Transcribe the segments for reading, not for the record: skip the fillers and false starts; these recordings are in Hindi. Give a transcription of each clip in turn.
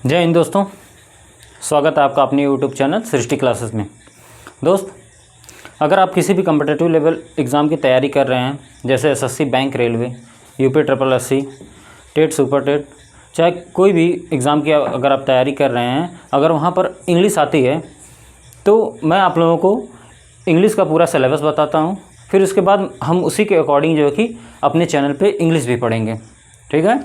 जय हिंद दोस्तों, स्वागत है आपका अपने यूट्यूब चैनल सृष्टि क्लासेस में। दोस्त, अगर आप किसी भी कम्पिटिटिव लेवल एग्ज़ाम की तैयारी कर रहे हैं, जैसे SSC, bank, railway, UP triple SC, TET, super TET, चाहे कोई भी एग्ज़ाम की अगर आप तैयारी कर रहे हैं, अगर वहाँ पर इंग्लिश आती है तो मैं आप लोगों को इंग्लिश का पूरा सिलेबस बताता हूँ। फिर उसके बाद हम उसी के अकॉर्डिंग जो है कि अपने चैनल पे इंग्लिश भी पढ़ेंगे, ठीक है।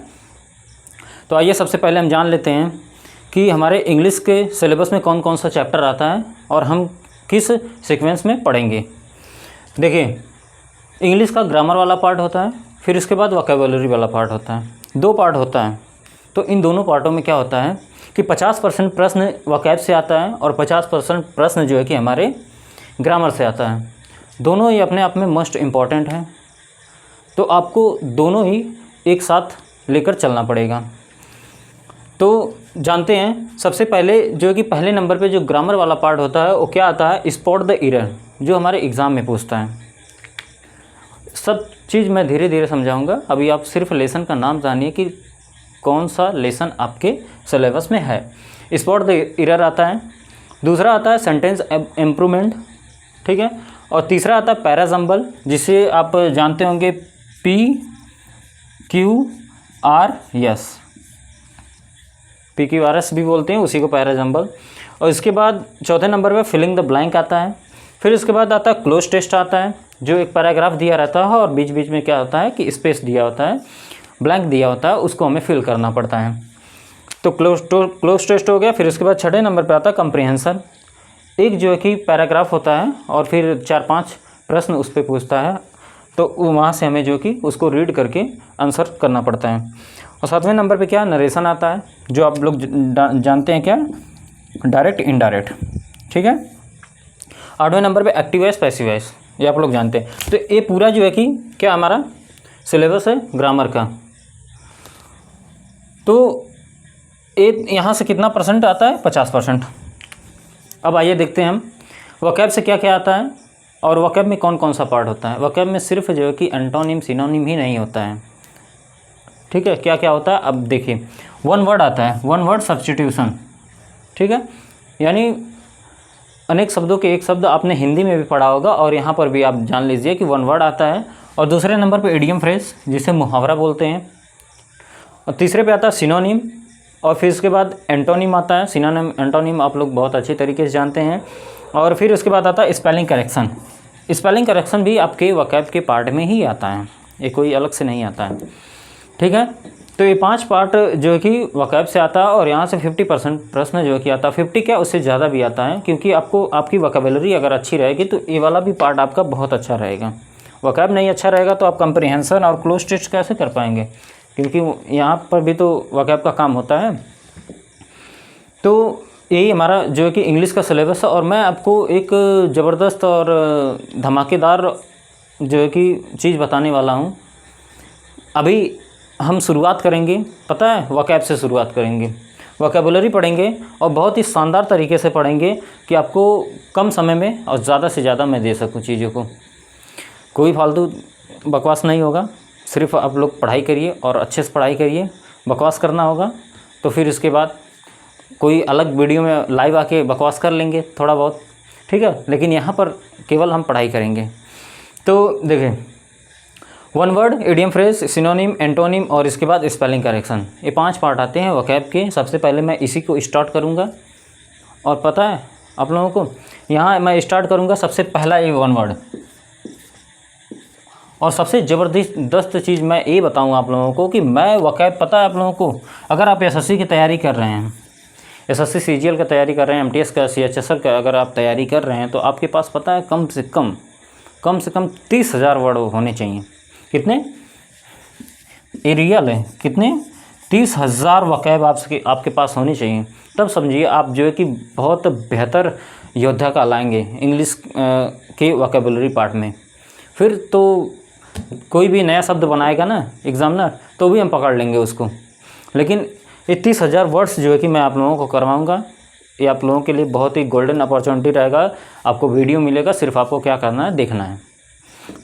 तो आइए सबसे पहले हम जान लेते हैं कि हमारे इंग्लिश के सिलेबस में कौन कौन सा चैप्टर आता है और हम किस सीक्वेंस में पढ़ेंगे। देखिए, इंग्लिश का ग्रामर वाला पार्ट होता है, फिर इसके बाद वोकैबुलरी वाला पार्ट होता है। दो पार्ट होता है। तो इन दोनों पार्टों में क्या होता है कि 50% प्रश्न वोकैब से आता है और 50% प्रश्न जो है कि हमारे ग्रामर से आता है। दोनों ही अपने आप में मोस्ट इम्पॉर्टेंट हैं, तो आपको दोनों ही एक साथ लेकर चलना पड़ेगा। तो जानते हैं सबसे पहले जो है कि पहले नंबर पे जो ग्रामर वाला पार्ट होता है वो क्या आता है, स्पॉट द एरर, जो हमारे एग्ज़ाम में पूछता है। सब चीज़ मैं धीरे धीरे समझाऊंगा, अभी आप सिर्फ लेसन का नाम जानिए कि कौन सा लेसन आपके सिलेबस में है। स्पॉट द एरर आता है, दूसरा आता है सेंटेंस इम्प्रूवमेंट, ठीक है, और तीसरा आता है पैराजम्बल, जिसे आप जानते होंगे PQRS, PQRS भी बोलते हैं उसी को, पैराजम्बल। और इसके बाद चौथे नंबर पे फिलिंग द ब्लैंक आता है। फिर इसके बाद आता है क्लोज टेस्ट आता है, जो एक पैराग्राफ दिया रहता है और बीच बीच में क्या होता है कि स्पेस दिया होता है, ब्लैंक दिया होता है, उसको हमें फिल करना पड़ता है। तो क्लोज टेस्ट हो गया। फिर उसके बाद छठे नंबर पर आता है कंप्रीहेंशन। एक जो है कि पैराग्राफ होता है और फिर 4-5 प्रश्न उस पर पूछता है, तो वहाँ से हमें जो कि उसको रीड करके आंसर करना पड़ता है। और सातवें नंबर पे क्या नरेशन आता है, जो आप लोग जानते हैं क्या, डायरेक्ट इनडायरेक्ट, ठीक है। आठवें नंबर पे एक्टिव वॉइस, पैसिव वॉइस, ये आप लोग जानते हैं। तो ये पूरा जो है कि क्या हमारा सिलेबस है ग्रामर का। तो ये यहाँ से कितना परसेंट आता है, 50%। अब आइए देखते हैं हम वोकैब से क्या क्या आता है और वोकैब में कौन कौन सा पार्ट होता है। वोकैब में सिर्फ जो है कि एंटोनिम, सिनोनिम ही नहीं होता है, ठीक है। क्या क्या होता है, अब देखिए, वन वर्ड आता है, वन वर्ड सब्स्टिट्यूशन, ठीक है। यानी अनेक शब्दों के एक शब्द आपने हिंदी में भी पढ़ा होगा और यहाँ पर भी आप जान लीजिए कि वन वर्ड आता है। और दूसरे नंबर पे इडियम फ्रेज, जिसे मुहावरा बोलते हैं। और तीसरे पे आता है सिनोनिम, और फिर इसके बाद एंटोनिम आता है। सिनोनिम, एंटोनिम आप लोग बहुत अच्छी तरीके से जानते हैं। और फिर उसके बाद आता है स्पेलिंग करेक्शन। स्पेलिंग करेक्शन भी आपके वोकैब के पार्ट में ही आता है, ये कोई अलग से नहीं आता है, ठीक है। तो ये 5 पार्ट जो है कि वोकैब से आता है और यहाँ से 50% प्रश्न जो है कि आता है। 50 क्या, उससे ज़्यादा भी आता है, क्योंकि आपको आपकी वोकैबुलरी अगर अच्छी रहेगी तो ये वाला भी पार्ट आपका बहुत अच्छा रहेगा। वोकैब नहीं अच्छा रहेगा तो आप कंप्रीहेंशन और क्लोज टेस्ट कैसे कर पाएंगे, क्योंकि यहाँ पर भी तो वोकैब का काम होता है। तो यही हमारा जो है कि इंग्लिश का सिलेबस है। और मैं आपको एक ज़बरदस्त और धमाकेदार जो है कि चीज़ बताने वाला हूँ। अभी हम शुरुआत करेंगे, पता है, वोकैब से शुरुआत करेंगे, वोकैबुलरी पढ़ेंगे और बहुत ही शानदार तरीके से पढ़ेंगे कि आपको कम समय में और ज़्यादा से ज़्यादा मैं दे सकूं चीज़ों को। कोई फालतू बकवास नहीं होगा, सिर्फ आप लोग पढ़ाई करिए और अच्छे से पढ़ाई करिए। बकवास करना होगा तो फिर इसके बाद कोई अलग वीडियो में लाइव आके बकवास कर लेंगे थोड़ा बहुत, ठीक है, लेकिन यहाँ पर केवल हम पढ़ाई करेंगे। तो देखें, one word, idiom phrase, synonym, antonym और इसके बाद स्पेलिंग करेक्शन, ये 5 पार्ट आते हैं वोकैब के। सबसे पहले मैं इसी को स्टार्ट करूँगा। और पता है आप लोगों को, यहाँ मैं स्टार्ट करूँगा सबसे पहला ये वन वर्ड। और सबसे ज़बरदस्त चीज़ मैं ये बताऊँगा आप लोगों को कि मैं वोकैब, पता है आप लोगों को, अगर आप एसएससी की तैयारी कर रहे हैं, एसएससी सीजीएल का तैयारी कर रहे हैं, एमटीएस का, सीएचएसएल का अगर आप तैयारी कर रहे हैं, तो आपके पास पता है कम से कम 30,000 वर्ड होने चाहिए। कितने, ये रियल है, कितने, 30,000 वोकैब आपके पास होनी चाहिए। तब समझिए आप जो है कि बहुत बेहतर योद्धा कहलाएंगे इंग्लिश के वोकैबुलरी पार्ट में। फिर तो कोई भी नया शब्द बनाएगा ना एग्जामिनर, तो भी हम पकड़ लेंगे उसको। लेकिन ये 30,000 वर्ड्स जो है कि मैं आप लोगों को करवाऊँगा, ये आप लोगों के लिए बहुत ही गोल्डन अपॉर्चुनिटी रहेगा। आपको वीडियो मिलेगा, सिर्फ आपको क्या करना है, देखना है।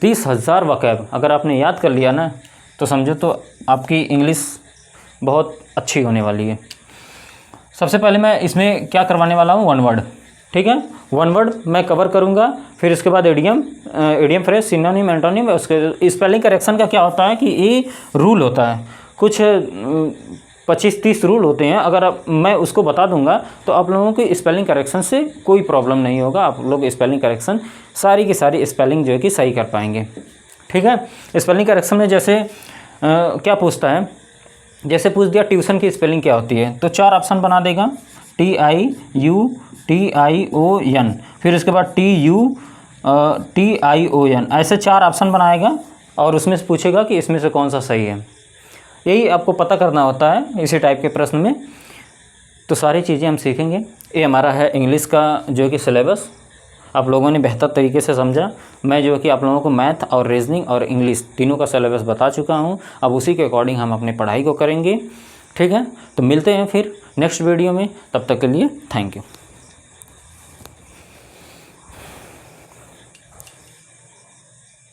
30,000 वोकैब अगर आपने याद कर लिया ना, तो समझो तो आपकी इंग्लिश बहुत अच्छी होने वाली है। सबसे पहले मैं इसमें क्या करवाने वाला हूँ, वन वर्ड, ठीक है। वन वर्ड मैं कवर करूँगा, फिर उसके बाद एडियम फ्रेज, सिनोनिम, एंटोनिम। उसके स्पेलिंग करेक्शन का क्या होता है कि ये रूल होता है, कुछ 25-30 रूल होते हैं। अगर मैं उसको बता दूंगा तो आप लोगों की स्पेलिंग करेक्शन से कोई प्रॉब्लम नहीं होगा। आप लोग स्पेलिंग करेक्शन सारी की सारी स्पेलिंग जो है कि सही कर पाएंगे, ठीक है। स्पेलिंग करेक्शन में जैसे क्या पूछता है, जैसे पूछ दिया ट्यूशन की स्पेलिंग क्या होती है, तो 4 ऑप्शन बना देगा, TIUTION, फिर उसके बाद TUTION, ऐसे 4 ऑप्शन बनाएगा और उसमें से पूछेगा कि इसमें से कौन सा सही है। यही आपको पता करना होता है इसी टाइप के प्रश्न में। तो सारी चीज़ें हम सीखेंगे। ये हमारा है इंग्लिश का जो है कि सिलेबस। आप लोगों ने बेहतर तरीके से समझा। मैं जो है कि आप लोगों को मैथ और रीजनिंग और इंग्लिश तीनों का सिलेबस बता चुका हूँ। अब उसी के अकॉर्डिंग हम अपनी पढ़ाई को करेंगे, ठीक है। तो मिलते हैं फिर नेक्स्ट वीडियो में, तब तक के लिए थैंक यू।